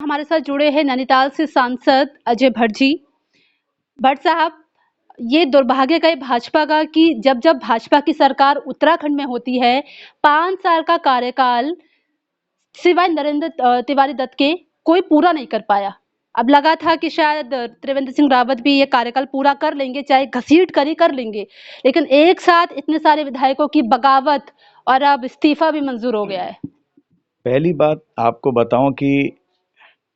हमारे साथ जुड़े हैं नैनीताल से सांसद अजय भट्ट जी। भट्ट साहब, ये दुर्भाग्य का है भाजपा का कि जब जब भाजपा की सरकार उत्तराखंड में होती है, 5 साल का कार्यकाल सिवाय नरेंद्र तिवारी दत्त के कोई पूरा नहीं कर पाया। अब लगा था कि शायद त्रिवेंद्र सिंह रावत भी ये कार्यकाल पूरा कर लेंगे, चाहे घसीट कर ही कर लेंगे, लेकिन एक साथ इतने सारे विधायकों की बगावत और अब इस्तीफा भी मंजूर हो गया है। पहली बात आपको बताऊं कि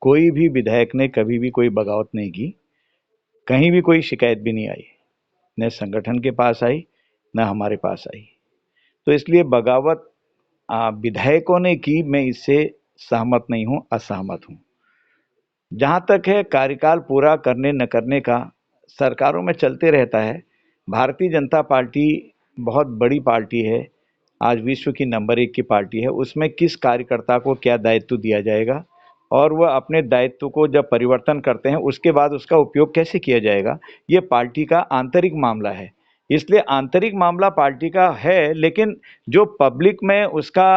कोई भी विधायक ने कभी भी कोई बगावत नहीं की, कहीं भी कोई शिकायत भी नहीं आई, न संगठन के पास आई न हमारे पास आई। तो इसलिए बगावत विधायकों ने की, मैं इससे सहमत नहीं हूं, असहमत हूं। जहां तक है कार्यकाल पूरा करने न करने का, सरकारों में चलते रहता है। भारतीय जनता पार्टी बहुत बड़ी पार्टी है, आज विश्व की नंबर 1 की पार्टी है। उसमें किस कार्यकर्ता को क्या दायित्व दिया जाएगा और वह अपने दायित्व को जब परिवर्तन करते हैं उसके बाद उसका उपयोग कैसे किया जाएगा, ये पार्टी का आंतरिक मामला है। इसलिए आंतरिक मामला पार्टी का है, लेकिन जो पब्लिक में उसका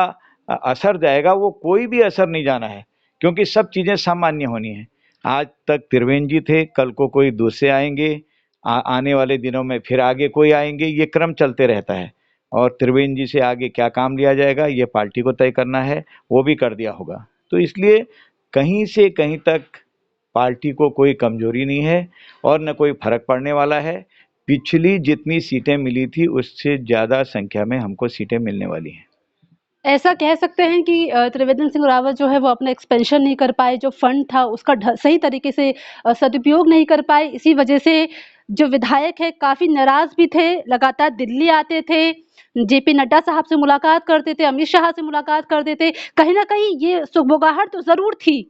असर जाएगा वो कोई भी असर नहीं जाना है, क्योंकि सब चीज़ें सामान्य होनी है। आज तक त्रिवेंद्र जी थे, कल को कोई दूसरे आएंगे, आने वाले दिनों में फिर आगे कोई आएंगे, ये क्रम चलते रहता है। और त्रिवेंद्र जी से आगे क्या काम लिया जाएगा ये पार्टी को तय करना है, वो भी कर दिया होगा। तो इसलिए कहीं से कहीं तक पार्टी को कोई कमजोरी नहीं है और न कोई फर्क पड़ने वाला है। पिछली जितनी सीटें मिली थी उससे ज़्यादा संख्या में हमको सीटें मिलने वाली हैं। ऐसा कह सकते हैं कि त्रिवेंद्र सिंह रावत जो है वो अपना एक्सपेंशन नहीं कर पाए, जो फंड था उसका सही तरीके से सदुपयोग नहीं कर पाए। इसी वजह से जो विधायक है काफी नाराज भी थे, लगातार दिल्ली आते थे, जेपी नड्डा साहब से मुलाकात करते थे, अमित शाह से मुलाकात करते थे। कहीं ना कहीं ये सुगबुगाहट तो जरूर थी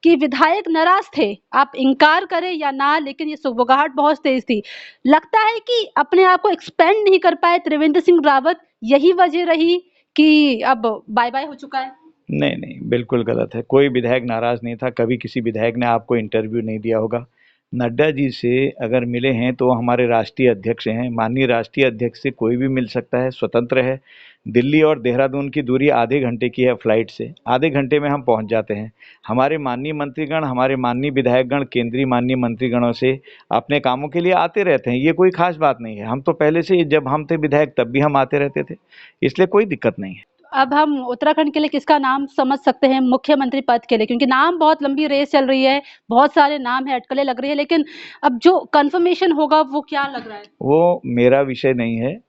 कि विधायक नाराज थे, आप इनकार करें या ना, लेकिन ये सुगबुगाहट बहुत तेज थी। लगता है कि अपने आप को एक्सपेंड नहीं कर पाए त्रिवेंद्र सिंह रावत, यही वजह रही कि अब बाय बाय हो चुका है। नहीं नहीं, बिल्कुल गलत है। कोई विधायक नाराज नहीं था, कभी किसी विधायक ने आपको इंटरव्यू नहीं दिया होगा। नड्डा जी से अगर मिले हैं तो हमारे राष्ट्रीय अध्यक्ष हैं, माननीय राष्ट्रीय अध्यक्ष से कोई भी मिल सकता है, स्वतंत्र है। दिल्ली और देहरादून की दूरी आधे घंटे की है फ्लाइट से, आधे घंटे में हम पहुंच जाते हैं। हमारे माननीय मंत्रीगण, हमारे माननीय विधायकगण केंद्रीय माननीय मंत्रीगणों से अपने कामों के लिए आते रहते हैं, ये कोई खास बात नहीं है। हम तो पहले से जब हम थे विधायक तब भी हम आते रहते थे, इसलिए कोई दिक्कत नहीं है। अब हम उत्तराखंड के लिए किसका नाम समझ सकते हैं मुख्यमंत्री पद के लिए, क्योंकि नाम बहुत लंबी रेस चल रही है, बहुत सारे नाम है, अटकलें लग रही है, लेकिन अब जो कंफर्मेशन होगा वो क्या लग रहा है? वो मेरा विषय नहीं है,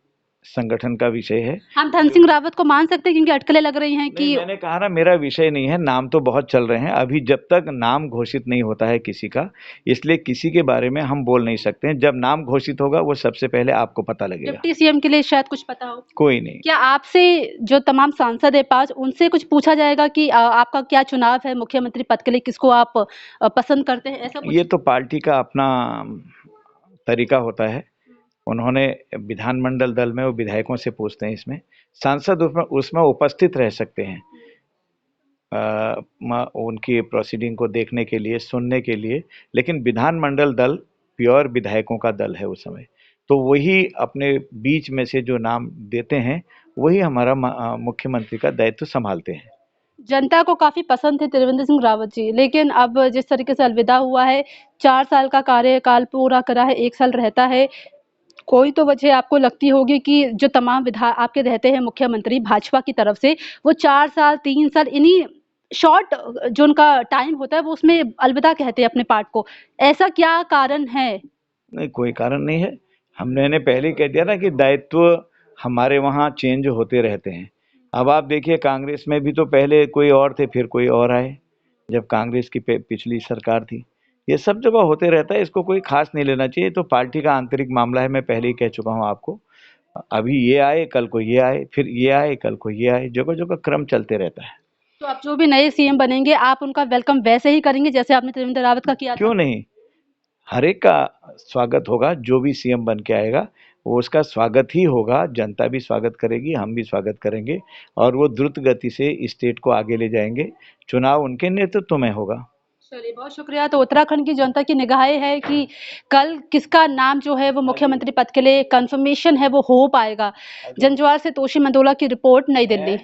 संगठन का विषय है। हम धन सिंह रावत को मान सकते हैं क्योंकि अटकलें लग रही हैं कि मैंने कहा ना, मेरा विषय नहीं है। नाम तो बहुत चल रहे हैं, अभी जब तक नाम घोषित नहीं होता है किसी का, इसलिए किसी के बारे में हम बोल नहीं सकते हैं। जब नाम घोषित होगा वो सबसे पहले आपको पता लगेगा। डिप्टी सीएम के लिए शायद कुछ पता हो? कोई नहीं। क्या आपसे जो तमाम सांसद है 5, उनसे कुछ पूछा जाएगा कि आपका क्या चुनाव है मुख्यमंत्री पद के लिए, किसको आप पसंद करते हैं, ऐसा कुछ? ये तो पार्टी का अपना तरीका होता है। उन्होंने विधानमंडल दल में वो विधायकों से पूछते हैं, इसमें सांसद उसमें उपस्थित रह सकते हैं उनकी प्रोसीडिंग को देखने के लिए, सुनने के लिए, लेकिन विधानमंडल दल प्योर विधायकों का दल है उस समय। तो वही अपने बीच में से जो नाम देते हैं वही हमारा मुख्यमंत्री का दायित्व संभालते हैं। जनता को काफी पसंद थे त्रिवेंद्र सिंह रावत जी, लेकिन अब जिस तरीके से अलविदा हुआ है, 4 साल का कार्यकाल पूरा करा है, 1 साल रहता है, कोई तो वजह आपको लगती होगी कि जो तमाम विधायक आपके रहते हैं मुख्यमंत्री भाजपा की तरफ से, वो 4 साल 3 साल इन्हीं शॉर्ट जो उनका टाइम होता है वो उसमें अलविदा कहते हैं अपने पार्ट को। ऐसा क्या कारण है? नहीं, कोई कारण नहीं है। हमने पहले ही कह दिया ना कि दायित्व हमारे वहाँ चेंज होते रहते हैं। अब आप देखिए, कांग्रेस में भी तो पहले कोई और थे, फिर कोई और आए, जब कांग्रेस की पिछली सरकार थी। ये सब जगह होते रहता है, इसको कोई खास नहीं लेना चाहिए। तो पार्टी का आंतरिक मामला है, मैं पहले ही कह चुका हूँ आपको। अभी ये आए, कल को ये आए, फिर ये आए, कल को ये आए, जगह जगह क्रम चलते रहता है। तो अब जो भी नए सीएम बनेंगे आप उनका वेलकम वैसे ही करेंगे जैसे आपने त्रिवेंद्र रावत का किया था? क्यों नहीं, हर एक का स्वागत होगा। जो भी सीएम बन के आएगा वो उसका स्वागत ही होगा, जनता भी स्वागत करेगी, हम भी स्वागत करेंगे, और वो द्रुत गति से स्टेट को आगे ले जाएंगे। चुनाव उनके नेतृत्व में होगा। चलिए, बहुत शुक्रिया। तो उत्तराखंड की जनता की निगाहें है कि कल किसका नाम जो है वो मुख्यमंत्री पद के लिए कंफर्मेशन है वो हो पाएगा। जंजवार से तोशी मंडोला की रिपोर्ट, नई दिल्ली।